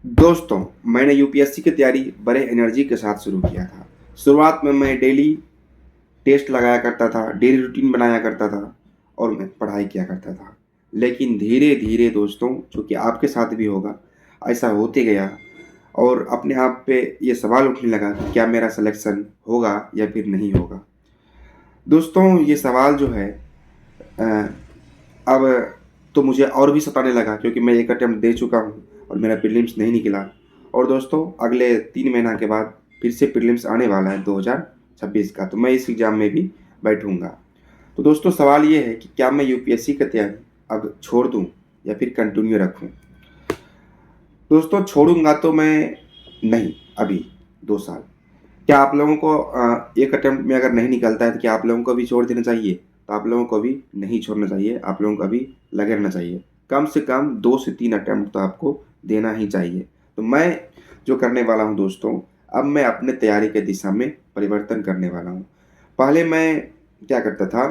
दोस्तों, मैंने यूपीएससी की तैयारी बड़े एनर्जी के साथ शुरू किया था। शुरुआत में मैं डेली टेस्ट लगाया करता था, डेली रूटीन बनाया करता था और मैं पढ़ाई किया करता था। लेकिन धीरे-धीरे दोस्तों, चूँकि आपके साथ भी होगा, ऐसा होते गया और अपने आप पे ये सवाल उठने लगा कि क्या मेरा सिलेक्शन होगा या फिर नहीं होगा। दोस्तों, ये सवाल जो है अ, अब तो मुझे और भी सताने लगा क्योंकि मैं एक अटेम्प्ट दे चुका हूँ और मेरा प्रीलिम्स नहीं निकला और दोस्तों अगले 3 महीना के बाद फिर से प्रीलिम्स आने वाला है 2026 का, तो मैं इस एग्ज़ाम में भी बैठूँगा। तो दोस्तों सवाल ये है कि क्या मैं यूपीएससी की तैयारी अब छोड़ दूँ या फिर कंटिन्यू रखूँ? दोस्तों छोड़ूँगा तो मैं नहीं अभी 2 साल। क्या आप लोगों को एक अटेम्प्ट में अगर नहीं निकलता है तो क्या आप लोगों को भी छोड़ देना चाहिए? तो आप लोगों को भी नहीं छोड़ना चाहिए, आप लोगों को अभी लगे रहना चाहिए। कम से कम 2 से 3 अटेम्प्ट तो आपको देना ही चाहिए। तो मैं जो करने वाला हूँ दोस्तों, अब मैं अपने तैयारी के दिशा में परिवर्तन करने वाला हूँ। पहले मैं क्या करता था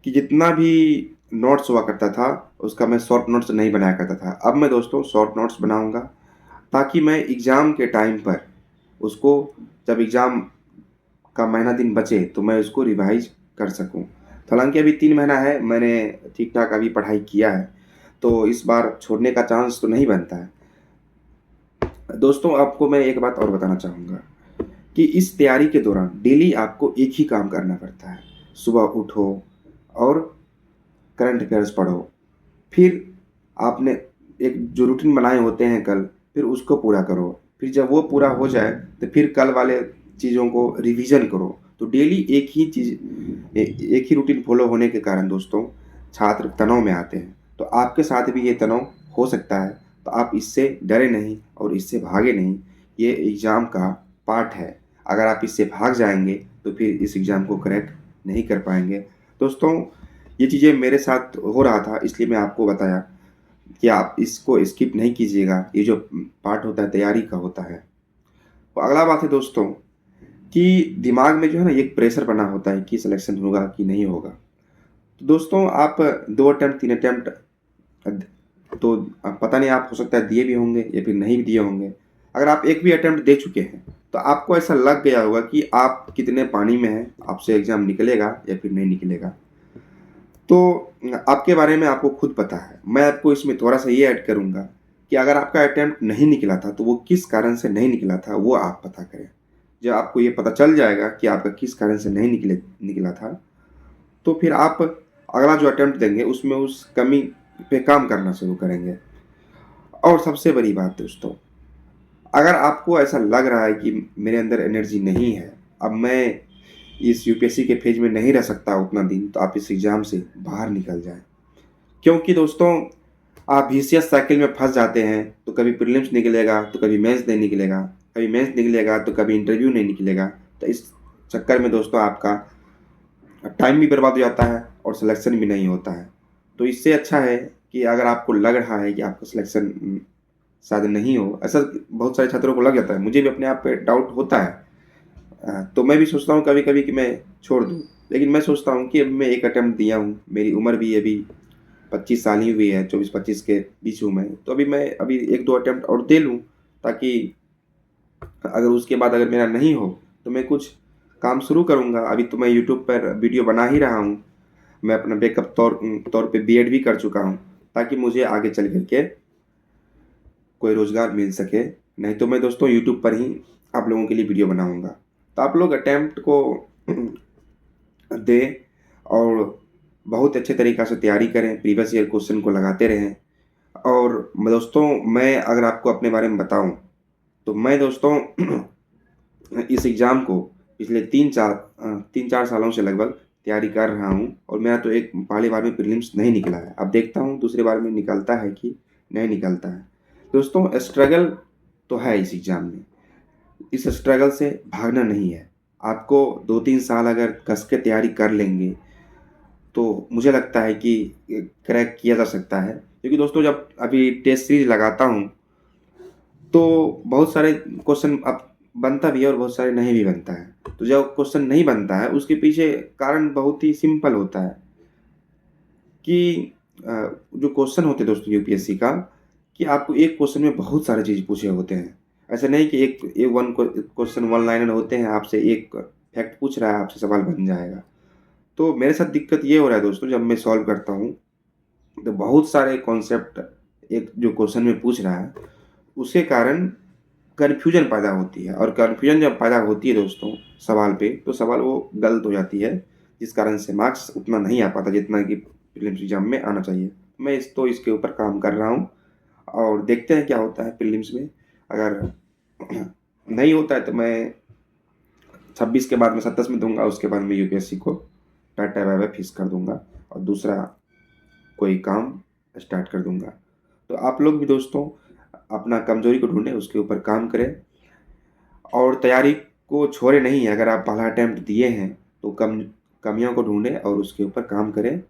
कि जितना भी नोट्स हुआ करता था, उसका मैं शॉर्ट नोट्स नहीं बनाया करता था। अब मैं दोस्तों शॉर्ट नोट्स बनाऊँगा ताकि मैं एग्ज़ाम के टाइम पर उसको जब एग्ज़ाम का महीना दिन बचे तो मैं उसको रिवाइज़ कर सकूँ। हालाँकि अभी 3 महीना है, मैंने ठीक-ठाक अभी पढ़ाई किया है, तो इस बार छोड़ने का चांस तो नहीं बनता है। दोस्तों आपको मैं एक बात और बताना चाहूँगा कि इस तैयारी के दौरान डेली आपको एक ही काम करना पड़ता है। सुबह उठो और करंट अफ़ेयर्स पढ़ो। फिर आपने एक जो रूटीन बनाए होते हैं कल, फिर उसको पूरा करो। फिर जब वो पूरा हो जाए, तो फिर कल वाले चीज़ों को रिवीज़न करो। तो डेली एक ही रूटीन फ़ॉलो होने के कारण दोस्तों, छात्र तनाव में आते हैं। तो आपके साथ भी ये तनाव हो सकता है, तो आप इससे डरे नहीं और इससे भागे नहीं। ये एग्ज़ाम का पार्ट है। अगर आप इससे भाग जाएँगे, तो फिर इस एग्ज़ाम को क्रैक नहीं कर पाएँगे। दोस्तों, ये चीज़ें मेरे साथ हो रहा था, इसलिए मैं आपको बताया कि आप इसको स्किप नहीं कीजिएगा। ये जो पार्ट होता है, तैयारी का होता है। तो अगला बात है दोस्तों कि दिमाग में जो है ना एक प्रेशर बना होता है कि सिलेक्शन होगा कि नहीं होगा। तो दोस्तों आप 2 अटेम्प्ट 3 अटेम्प्ट अद तो पता नहीं आप हो सकता है दिए भी होंगे या फिर नहीं भी दिए होंगे। अगर आप एक भी अटेम्प्ट दे चुके हैं, तो आपको ऐसा लग गया होगा कि आप कितने पानी में हैं, आपसे एग्ज़ाम निकलेगा या फिर नहीं निकलेगा। तो आपके बारे में आपको खुद पता है। मैं आपको इसमें थोड़ा-सा ये ऐड करूँगा कि अगर आपका अटेम्प्ट नहीं निकला था, तो वो किस कारण से नहीं निकला था, वो आप पता करें। जब आपको ये पता चल जाएगा कि आपका किस कारण से नहीं निकला था, तो फिर आप अगला जो अटेम्प्ट देंगे, उसमें उस कमी पे काम करना शुरू करेंगे। और सबसे बड़ी बात दोस्तों, अगर आपको ऐसा लग रहा है कि मेरे अंदर एनर्जी नहीं है, अब मैं इस यूपीएससी के फेज में नहीं रह सकता उतना दिन, तो आप इस एग्ज़ाम से बाहर निकल जाएँ। क्योंकि दोस्तों आप विशियस साइकिल में फँस जाते हैं, तो कभी प्रीलिम्स निकलेगा, तो कभी मेंस नहीं निकलेगा, कभी मेंस निकलेगा, तो कभी इंटरव्यू नहीं निकलेगा। तो इस चक्कर में दोस्तों आपका टाइम भी बर्बाद हो जाता है और सिलेक्शन भी नहीं होता है। तो इससे अच्छा है कि अगर आपको लग रहा है कि आपका सिलेक्शन शायद नहीं हो, ऐसा बहुत सारे छात्रों को लग जाता है, मुझे भी अपने आप पे डाउट होता है। तो मैं भी सोचता हूँ कभी-कभी कि मैं छोड़ दूँ, लेकिन मैं सोचता हूँ कि अब मैं एक अटेम्प्ट दिया हूँ, मेरी उम्र भी अभी 25 साल ही हुई है, 24-25 के बीच हूँ मैं, तो अभी 1-2 अटेम्प्ट और दे लूँ, ताकि अगर उसके बाद अगर मेरा नहीं हो, तो मैं कुछ काम शुरू करूँगा। अभी तो मैं यूट्यूब पर वीडियो बना ही रहा हूँ। मैं अपना बैकअप तौर पे बीएड भी कर चुका हूँ, ताकि मुझे आगे चल कर के कोई रोज़गार मिल सके। नहीं तो मैं दोस्तों यूट्यूब पर ही आप लोगों के लिए वीडियो बनाऊँगा। तो आप लोग अटेम्प्ट को दें और बहुत अच्छे तरीक़ा से तैयारी करें, प्रीवियस ईयर क्वेश्चन को लगाते रहें। और दोस्तों मैं अगर आपको अपने बारे में बताऊँ, तो मैं दोस्तों इस एग्ज़ाम को पिछले 3-4 सालों से लगभग तैयारी कर रहा हूँ और मेरा तो एक पहली बार में प्रीलिम्स नहीं निकला है। अब देखता हूँ दूसरी बार में निकलता है कि नहीं निकलता है। दोस्तों स्ट्रगल तो है इस एग्ज़ाम में, इस स्ट्रगल से भागना नहीं है। आपको 2-3 साल अगर कस के तैयारी कर लेंगे, तो मुझे लगता है कि क्रैक किया जा सकता है। क्योंकि दोस्तों जब अभी टेस्ट सीरीज़ लगाता हूँ, तो बहुत सारे क्वेश्चन अब बनता भी है और बहुत सारे नहीं भी बनता है। तो जब क्वेश्चन नहीं बनता है, उसके पीछे कारण बहुत ही सिंपल होता है कि जो क्वेश्चन होते हैं दोस्तों यूपीएससी का, कि आपको एक क्वेश्चन में बहुत सारी चीज़ पूछे होते हैं। ऐसा नहीं कि एक ए वन क्वेश्चन वन लाइनर होते हैं, आपसे एक फैक्ट पूछ रहा है, आपसे सवाल बन जाएगा। तो मेरे साथ दिक्कत ये हो रहा है दोस्तों, जब मैं सॉल्व करता हूँ, तो बहुत सारे कॉन्सेप्ट एक जो क्वेश्चन में पूछ रहा है, उसके कारण कन्फ्यूजन पैदा होती है, और कन्फ्यूजन जब पैदा होती है दोस्तों सवाल पे, तो सवाल वो गलत हो जाती है, जिस कारण से मार्क्स उतना नहीं आ पाता जितना कि प्रीलिम्स एग्जाम में आना चाहिए। मैं इसके ऊपर काम कर रहा हूँ, और देखते हैं क्या होता है प्रीलिम्स में। अगर नहीं होता है तो मैं 26 के बाद में 27 में दूंगा, उसके बाद मैं यूपीएससी को टाटा बाय बाय फिक्स कर दूंगा और दूसरा कोई काम स्टार्ट कर दूंगा। तो आप लोग भी दोस्तों अपना कमजोरी को ढूंढें, उसके ऊपर काम करें, और तैयारी को छोड़े नहीं। अगर आप पहला अटेम्प्ट दिए हैं तो कमियों को ढूंढें और उसके ऊपर काम करें,